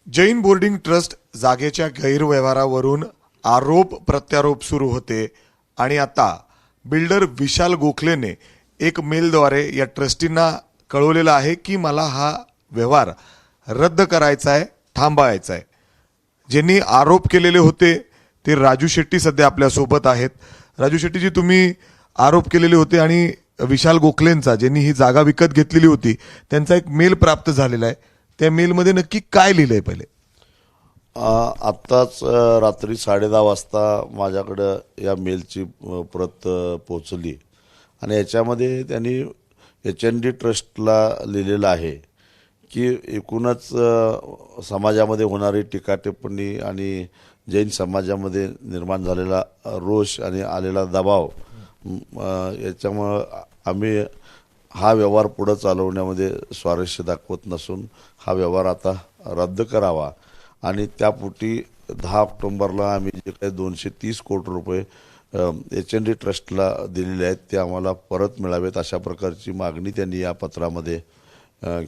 Jain boarding trust जागेच्या गैरव्यवहारावरून आरोप प्रत्यारोप सुरू होते आणि आता बिल्डर विशाल गोखलेने एक मेलद्वारे या ट्रस्टींना कळवलेलं आहे की मला हा व्यवहार रद्द करायचा आहे, थांबवायचा आहे। ज्यांनी आरोप केलेले होते ते राजू शेट्टी सध्या आपल्या सोबत आहेत। राजू शेट्टीजी, तुम्ही आरोप केलेले होते आणि विशाल गोखलेंचा ज्यांनी ही जागा विकत घेतलेली होती त्यांचा एक मेल प्राप्त झालेला आहे। त्या मेलमध्ये नक्की काय लिहिलंय पहिले? आत्ताच रात्री 10:30 वाजता माझ्याकडं या मेलची प्रत पोहोचली आणि याच्यामध्ये त्यांनी HND ट्रस्टला लिहिलेलं आहे की एकूणच समाजामध्ये होणारी टीका टिप्पणी आणि जैन समाजामध्ये निर्माण झालेला रोष आणि आलेला दबाव याच्यामुळं आम्ही हा व्यवहार पुढे चालवण्यामध्ये स्वारस्य दाखवत नसून हा व्यवहार आता रद्द करावा आणि त्यापोटी 10 ऑक्टोबरला आम्ही जे काही 230 कोटी रुपये HND ट्रस्टला दिलेले आहेत ते आम्हाला परत मिळावेत अशा प्रकारची मागणी त्यांनी या पत्रामध्ये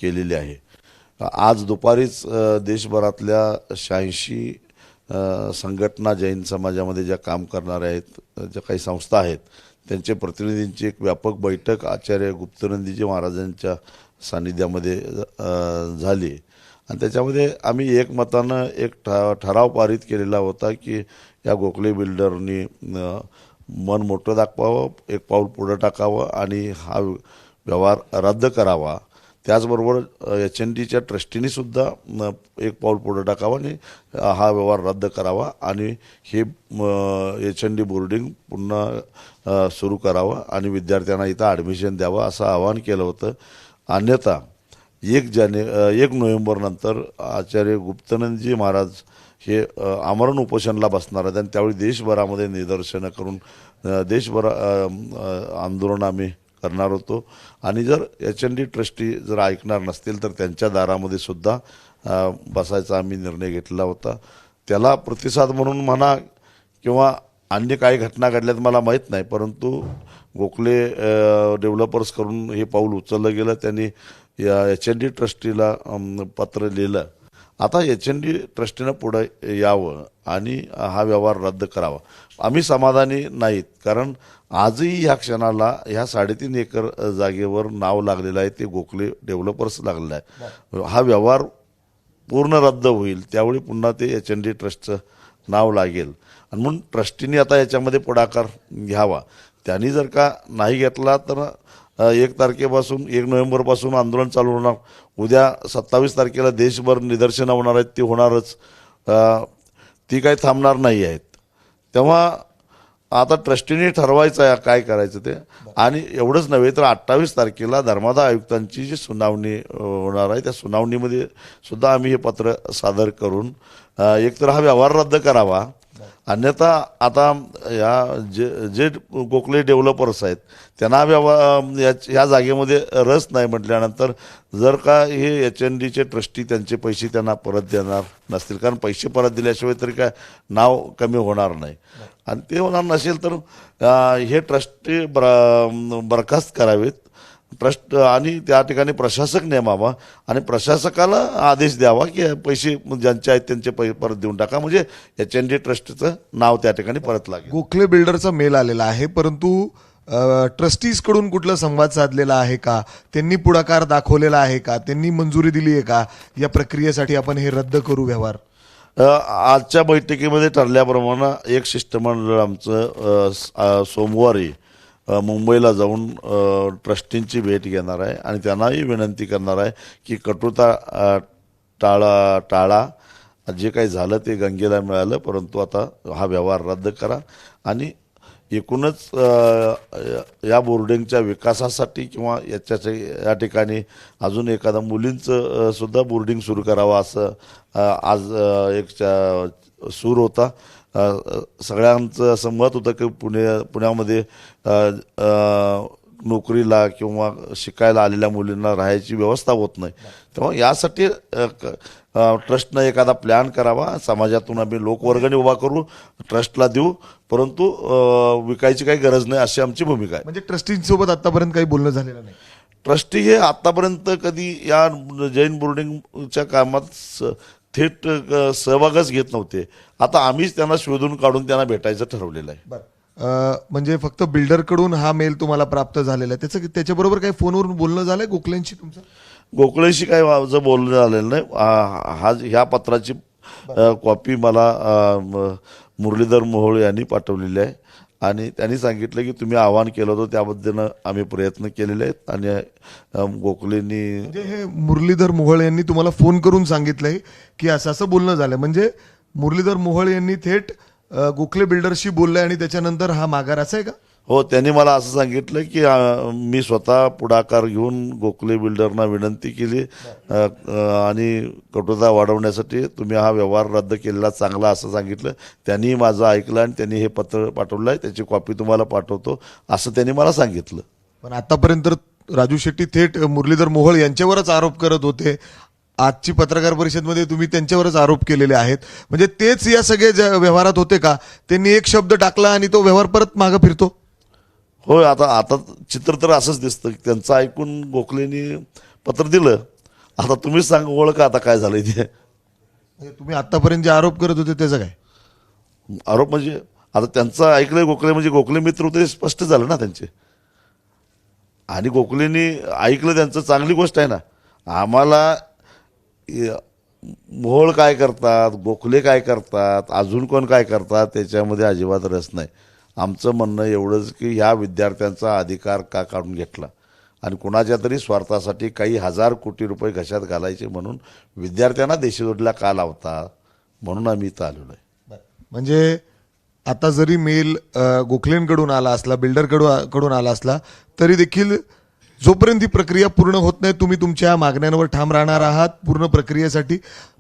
केलेली आहे। आज दुपारीच देशभरातल्या 86 संघटना जैन समाजामध्ये ज्या काम करणाऱ्या आहेत, ज्या काही संस्था आहेत, त्यांचे प्रतिनिधींची एक व्यापक बैठक आचार्य गुप्तनंदीजी महाराजांच्या सानिध्यामध्ये झाली आणि त्याच्यामध्ये आम्ही एकमतानं एक ठराव पारित केलेला होता की या गोखले बिल्डरनी मन मोठं दाखवावं, एक पाऊल पुढे टाकावं आणि हा व्यवहार रद्द करावा। त्याचबरोबर HNDच्या ट्रस्टीने सुद्धा एक पाऊल पुढे टाकावं आणि हा व्यवहार रद्द करावा आणि हे HND बोर्डिंग पुन्हा सुरू करावं आणि विद्यार्थ्यांना इथं ॲडमिशन द्यावं असं आवाहन केलं होतं। अन्यथा 1 नोव्हेंबर नंतर आचार्य गुप्तनंदजी महाराज हे आमरण उपोषणला बसणार आहेत आणि त्यावेळी देशभरामध्ये निदर्शनं करून देशभर आंदोलन आम्ही करणार होतो आणि जर HND ट्रस्टी जर ऐकणार नसतील तर त्यांच्या दारामध्ये सुद्धा बसायचा आम्ही निर्णय घेतला होता। त्याला प्रतिसाद म्हणून म्हणा किंवा अन्य काही घटना घडल्यात मला माहीत नाही, परंतु गोखले डेव्हलपर्स करून हे पाऊल उचललं गेलं। त्यांनी या HND ट्रस्टीला पत्र लिहिलं। आता HND ट्रस्टीनं पुढे यावं आणि हा व्यवहार रद्द करावा। आम्ही समाधानी नाहीत, कारण आजही ह्या क्षणाला ह्या 3.5 एकर जागेवर नाव लागलेलं आहे, ते गोखले डेव्हलपर्स लागलेलं आहे। हा व्यवहार पूर्ण रद्द होईल त्यावेळी पुन्हा ते HND ट्रस्टचं नाव लागेल आणि म्हणून ट्रस्टीने आता याच्यामध्ये पुढाकार घ्यावा। त्यांनी जर का नाही घेतला तर 1 तारखेपासून 1 नोव्हेंबरपासून आंदोलन चालू होणार। उद्या 27 तारखेला देशभर निदर्शनं होणार आहेत, ती होणारच, ती काही थांबणार नाही आहेत। तेव्हा आता ट्रस्टीने ठरवायचं आहे काय करायचं ते। आणि एवढंच नव्हे तर 28 तारखेला धर्मादाय आयुक्तांची जी सुनावणी होणार आहे त्या सुनावणीमध्ये सुद्धा आम्ही हे पत्र सादर करून एकतर हा व्यवहार रद्द करावा, अन्यथा आता या जे गोखले डेव्हलपर्स आहेत त्यांना या जागेमध्ये रस नाही म्हटल्यानंतर जर का हे HNDचे ट्रस्टी त्यांचे पैसे त्यांना परत देणार नसतील, कारण पैसे परत दिल्याशिवाय तरी काय नाव कमी होणार नाही आणि ते होणार नसेल तर हे ट्रस्टी बरखास्त करावेत ट्रस्ट आणि त्या ठिकाणी प्रशासक नेमावा आणि प्रशासकाला आदेश द्यावा की पैसे ज्यांचे आहेत त्यांचे पैसे परत देऊन टाका, म्हणजे HND ट्रस्टचं नाव त्या ठिकाणी परत लागेल। गोखले बिल्डरचा मेल आलेला आहे, परंतु ट्रस्टीज कडून कुठला संवाद साधलेला आहे का? त्यांनी पुढाकार दाखवलेला आहे का? त्यांनी मंजुरी दिली आहे का या प्रक्रियेसाठी आपण हे रद्द करू व्यवहार? आजच्या बैठकीमध्ये ठरल्याप्रमाणे एक शिष्टमंडळ आमचं सोमवारी मुंबईला जाऊन ट्रस्टींची भेट घेणार आहे आणि त्यांनाही विनंती करणार आहे की कटुता टाळा, जे काही झालं ते गंगेला मिळालं, परंतु आता हा व्यवहार रद्द करा आणि एकूणच या बोर्डिंगच्या विकासासाठी किंवा या ठिकाणी अजून एखादा मुलींचं सुद्धा बोर्डिंग सुरू करावं असं आज एक सूर होता। सगळ्यांचं असं मत होतं की पुण्यामध्ये नोकरीला किंवा शिकायला आलेल्या मुलींना राहायची व्यवस्था होत नाही, तेव्हा यासाठी ट्रस्टनं एखादा प्लॅन करावा। समाजातून आम्ही लोकवर्गणी उभा करू, ट्रस्टला देऊ, परंतु विकायची काही गरज नाही अशी आमची भूमिका आहे। म्हणजे ट्रस्टींसोबत आतापर्यंत काही बोलणं झालेलं नाही? ट्रस्टी हे आतापर्यंत कधी या जैन बोर्डिंगच्या कामात थेट सहभागच घेत नव्हते. आता आम्हीच त्यांना शोधून काढून त्यांना भेटायचं ठरवलेलं आहे. म्हणजे फक्त बिल्डरकडून हा मेल तुम्हाला प्राप्त झालेला आहे, त्याच्याबरोबर काही फोनवरून बोलणं झालंय गोखलेंशी तुमचं? गोखलेशी काही माझं बोलणं झालेलं नाही. ह्या पत्राची कॉपी मला मुरलीधर मोहोळ यांनी पाठवलेली आहे आणि त्यांनी सांगितलं की तुम्ही आवाहन केलं होतं त्याबद्दल आम्ही प्रयत्न केलेले आहेत आणि गोखलेंनी म्हणजे हे मुरलीधर मोहोळ यांनी तुम्हाला फोन करून सांगितलंय की असं असं बोलणं झालं, म्हणजे मुरलीधर मोहोळ यांनी थेट गोखले बिल्डरशी बोललंय आणि त्याच्यानंतर हा माघार, असं आहे का? हो, त्यांनी मला असं सांगितलं की मी स्वतः पुढाकार घेऊन गोखले बिल्डरना विनंती केली आणि कटुता वाढवण्यासाठी तुम्ही हा व्यवहार रद्द केलेला चांगला असं सांगितलं. त्यांनी माझं ऐकलं आणि त्यांनी हे पत्र पाठवलं आहे, त्याची कॉपी तुम्हाला पाठवतो असं त्यांनी मला सांगितलं. पण आतापर्यंत राजू शेट्टी थेट मुरलीधर मोहोळ यांच्यावरच आरोप करत होते. आजची पत्रकार परिषदमध्ये तुम्ही त्यांच्यावरच आरोप केलेले आहेत, म्हणजे तेच या सगळ्या व्यवहारात होते का? त्यांनी एक शब्द टाकला आणि तो व्यवहार परत मागे फिरतो. होय, आता चित्र तर असंच दिसतं. त्यांचं ऐकून गोखलेंनी पत्र दिलं. आता तुम्हीच सांगा ओळखा आता काय झालंय ते. म्हणजे तुम्ही आतापर्यंत जे आरोप करत होते त्याचं काय? आरोप म्हणजे आता त्यांचं ऐकलंय गोखले, म्हणजे गोखले मित्र होते स्पष्ट झालं ना त्यांचे. आणि गोखलेंनी ऐकलं त्यांचं, चांगली गोष्ट आहे ना. आम्हाला मोहोळ काय करतात, गोखले काय करतात, अजून कोण काय करतात त्याच्यामध्ये अजिबात रस नाही. आमचं म्हणणं एवढंच की ह्या विद्यार्थ्यांचा अधिकार का काढून घेतला आणि कुणाच्या तरी स्वार्थासाठी काही हजार कोटी रुपये घशात घालायचे म्हणून विद्यार्थ्यांना देशोधडीला का लावता, म्हणून आम्ही इथं आलेलो आहे. म्हणजे आता जरी मेल गोखलेंकडून आला असला, बिल्डरकडून आला असला, तरी देखील जोपर्यंत ही प्रक्रिया पूर्ण होत नाही तुम्ही तुमच्या मागण्यांवर ठाम राहणार आहात. पूर्ण प्रक्रियेसाठी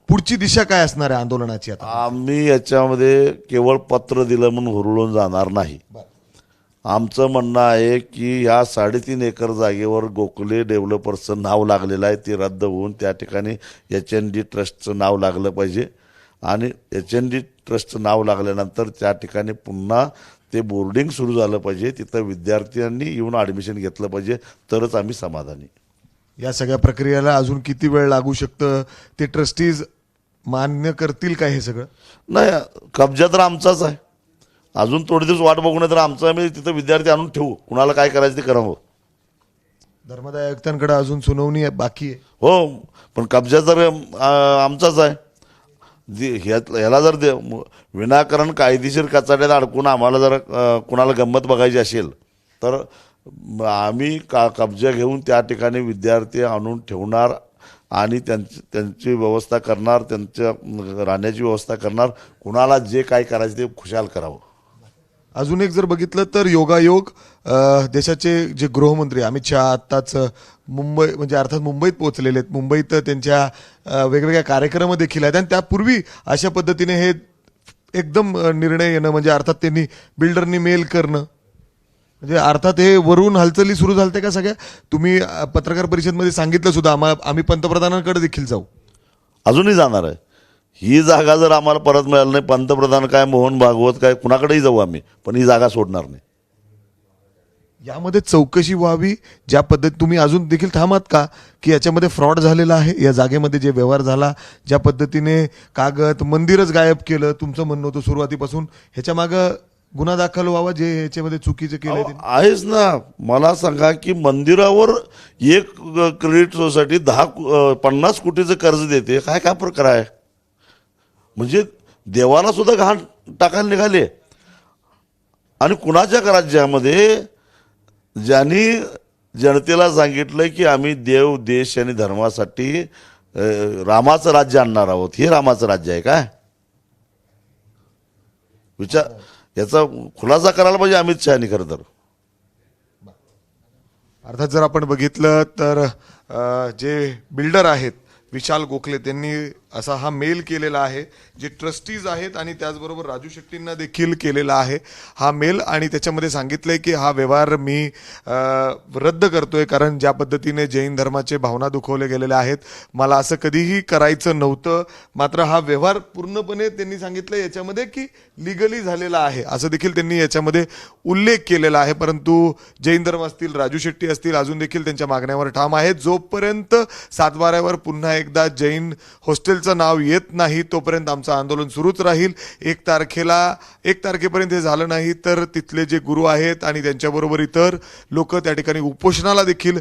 पुढची दिशा काय असणार आहे आंदोलनाची? आता आम्ही याच्यामध्ये केवळ पत्र दिलं म्हणून हुरळून जाणार नाही. आमचं म्हणणं आहे की ह्या 3.5 एकर जागेवर गोखले डेव्हलपर्सचं नाव लागलेलं आहे, ते रद्द होऊन त्या ठिकाणी HND ट्रस्टचं नाव लागलं पाहिजे आणि HND ट्रस्टचं नाव लागल्यानंतर त्या ठिकाणी पुन्हा ते बोर्डिंग सुरू झालं पाहिजे. तिथं विद्यार्थ्यांनी येऊन ॲडमिशन घेतलं पाहिजे, तरच आम्ही समाधानी. या सगळ्या प्रक्रियेला अजून किती वेळ लागू शकतं? ते ट्रस्टीज मान्य करतील का हे सगळं? नाही, कब्जा तर आमचाच आहे. अजून थोडे दिवस वाट बघू नये तर आमचं आम्ही तिथं विद्यार्थी आणून ठेवू. कुणाला काय करायचं ते करावं. धर्मादाय आयुक्तांकडे अजून सुनावणी बाकी आहे. हो, पण कब्जा तर आमचाच आहे. ह्याला जर विनाकारण कायदेशीर कचाट्यात अडकून आम्हाला जर कुणाला गंमत बघायची असेल तर आम्ही कब्जा घेऊन त्या ठिकाणी विद्यार्थी आणून ठेवणार आणि त्यांची व्यवस्था करणार, त्यांच्या राहण्याची व्यवस्था करणार. कुणाला जे काय करायचं ते खुशाल करावं. अजून एक जर बघितलं तर योगायोग देशाचे जे गृहमंत्री अमित शहा आत्ताच मुंबई, म्हणजे अर्थात मुंबईत पोहोचलेले आहेत. मुंबईत त्यांच्या वेगवेगळ्या कार्यक्रम देखील आहेत आणि त्यापूर्वी अशा पद्धतीने हे एकदम निर्णय येणं, म्हणजे अर्थात त्यांनी बिल्डरनी मेल करणं, म्हणजे अर्थात हे वरून हालचाली सुरू झालते का सगळ्या? तुम्ही पत्रकार परिषदेमध्ये सांगितलं सुद्धा आम्ही पंतप्रधानांकडे देखील जाऊ. अजूनही जाणार आहे. ही जागा जर आम्हाला परत मिळाली नाही, पंतप्रधान काय, मोहन भागवत काय, कुणाकडेही जाऊ आम्ही, पण ही जागा सोडणार नाही. यामध्ये चौकशी व्हावी. ज्या पद्धती तुम्ही अजून देखील थांबत का की याच्यामध्ये फ्रॉड झालेला आहे, या जागेमध्ये जे व्यवहार झाला, ज्या पद्धतीने कागद, मंदिरच गायब केलं, तुमचं म्हणणं होतं सुरुवातीपासून, ह्याच्या मागं गुन्हा दाखल व्हावा जे ह्याच्यामध्ये चुकीचं केलं आहेच ना. मला सांगा की मंदिरावर एक क्रेडिट सोसायटी 50 कोटीचं कर्ज देते, काय काय प्रकार आहे? म्हणजे देवाला सुद्धा घाण टाकायला निघाले. आणि कुणाच्या राज्यामध्ये ज्यांनी जनतेला सांगितलं की आम्ही देव, देश आणि धर्मासाठी रामाचं राज्य आणणार आहोत, हे रामाचं राज्य आहे काय? विचार, याचा खुलासा करायला पाहिजे अमित शहानी. खरं तर अर्थात जर आपण बघितलं तर जे बिल्डर आहेत विशाल गोखले, त्यांनी असा हा मेल केलेला आहे, जे ट्रस्टीज आहेत आणि त्याचबरोबर राजू शेट्टींना देखील केलेला आहे हा मेल, आणि त्याच्यामध्ये सांगितलंय की हा व्यवहार मी रद्द करतोय, कारण ज्या पद्धतीने जैन धर्माचे भावना दुखवले गेलेले आहेत, मला असं कधीही करायचं नव्हतं. मात्र हा व्यवहार पूर्णपणे त्यांनी सांगितलं याच्यामध्ये की लिगली झालेला आहे, असं देखील त्यांनी याच्यामध्ये उल्लेख केलेला आहे. परंतु जैन धर्म असतील, राजू शेट्टी असतील, अजून देखील त्यांच्या मागण्यावर ठाम आहेत. जोपर्यंत 7/12 पुन्हा एकदा जैन हॉस्टेल राहुलचं नाव येत नाही तोपर्यंत आमचं आंदोलन सुरूच राहील. 1 तारखेपर्यंत हे झालं नाही तर तिथले जे गुरु आहेत आणि त्यांच्याबरोबर इतर लोक त्या ठिकाणी उपोषणाला देखील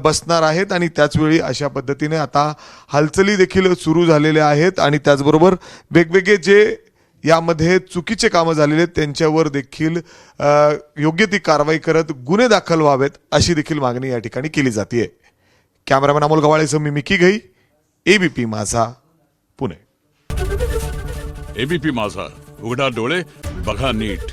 बसणार आहेत. आणि त्याचवेळी अशा पद्धतीने आता हालचाली देखील सुरू झालेल्या आहेत आणि त्याचबरोबर वेगवेगळे जे यामध्ये चुकीचे कामं झालेले आहेत त्यांच्यावर देखील योग्य ती कारवाई करत गुन्हे दाखल व्हावेत अशी देखील मागणी या ठिकाणी केली जाते. कॅमेरामॅन अमोल गवाळेसह मी मिकी घई, एबीपी माझा, पुणे. एबीपी माझा, उघडा डोळे बघा नीट.